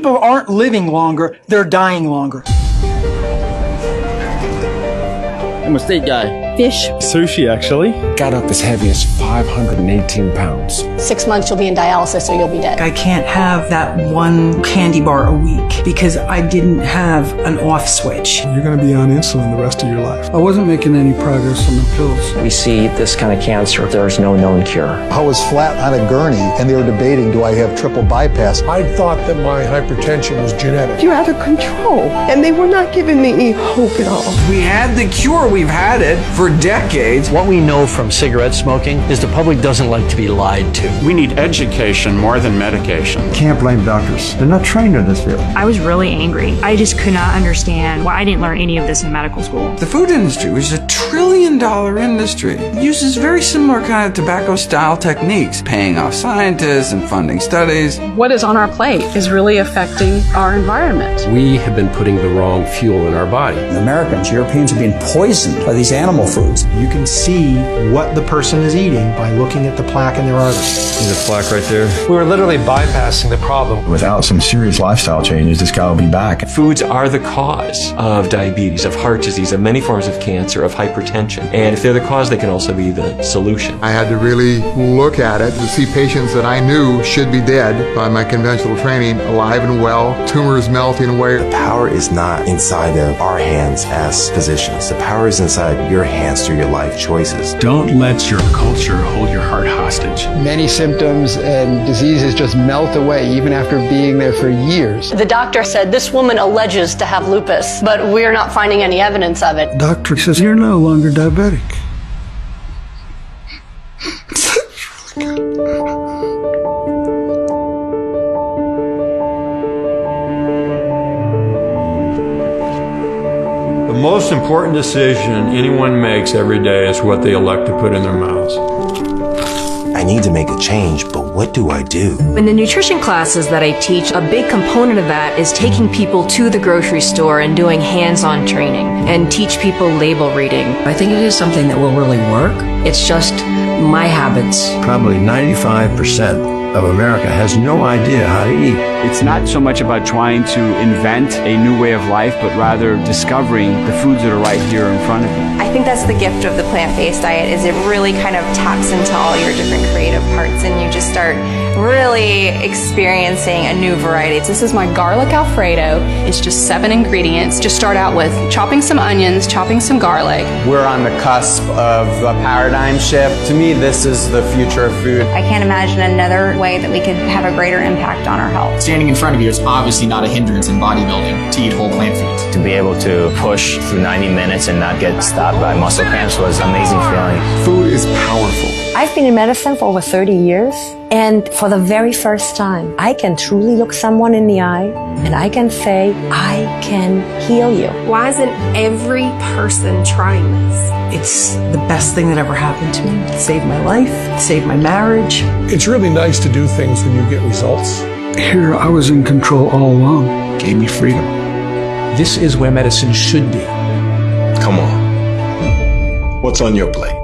People aren't living longer, they're dying longer. I'm a steak guy. Fish. Sushi, actually. Got up as heavy as 518 pounds. 6 months you'll be in dialysis or you'll be dead. I can't have that one candy bar a week because I didn't have an off switch. You're going to be on insulin the rest of your life. I wasn't making any progress on the pills. We see this kind of cancer, there's no known cure. I was flat on a gurney and they were debating, do I have triple bypass? I thought that my hypertension was genetic. You're out of control. And they were not giving me any hope at all. We had the cure. We've had it for decades. What we know from cigarette smoking is the public doesn't like to be lied to. We need education more than medication. Can't blame doctors. They're not trained in this field. I was really angry. I just could not understand why I didn't learn any of this in medical school. The food industry, which is $1 trillion industry, uses very similar kind of tobacco-style techniques, paying off scientists and funding studies. What is on our plate is really affecting our environment. We have been putting the wrong fuel in our body. Americans, Europeans, are being poisoned by these animal foods. You can see what the person is eating by looking at the plaque in their artery. There's a plaque right there. We were literally bypassing the problem. Without some serious lifestyle changes, this guy will be back. Foods are the cause of diabetes, of heart disease, of many forms of cancer, of hypertension. And if they're the cause, they can also be the solution. I had to really look at it to see patients that I knew should be dead by my conventional training, alive and well, tumors melting away. The power is not inside of our hands as physicians. The power is inside your hands through your life choices. Don't let your culture hold your heart hostage. Many symptoms and diseases just melt away even after being there for years. The doctor said this woman alleges to have lupus, but we're not finding any evidence of it. Doctor says you're no longer diabetic. The most important decision anyone makes every day is what they elect to put in their mouths. I need to make a change, but what do I do? In the nutrition classes that I teach, a big component of that is taking people to the grocery store and doing hands-on training and teach people label reading. I think it is something that will really work. It's just my habits. Probably 95% of America has no idea how to eat. It's not so much about trying to invent a new way of life, but rather discovering the foods that are right here in front of you. I think that's the gift of the plant-based diet, is it really kind of taps into all your different creative parts and you just start really experiencing a new variety. This is my garlic Alfredo. It's just 7 ingredients. Just start out with chopping some onions, chopping some garlic. We're on the cusp of a paradigm shift. To me, this is the future of food. I can't imagine another way that we could have a greater impact on our health. Standing in front of you is obviously not a hindrance in bodybuilding to eat whole plant foods. To be able to push through 90 minutes and not get stopped by muscle cramps was an amazing feeling. Food is powerful. I've been in medicine for over 30 years, and for the very first time, I can truly look someone in the eye and I can say, I can heal you. Why isn't every person trying this? It's the best thing that ever happened to me. It saved my life, it saved my marriage. It's really nice to do things when you get results. Here, I was in control all along. Gave me freedom. This is where medicine should be. Come on. What's on your plate?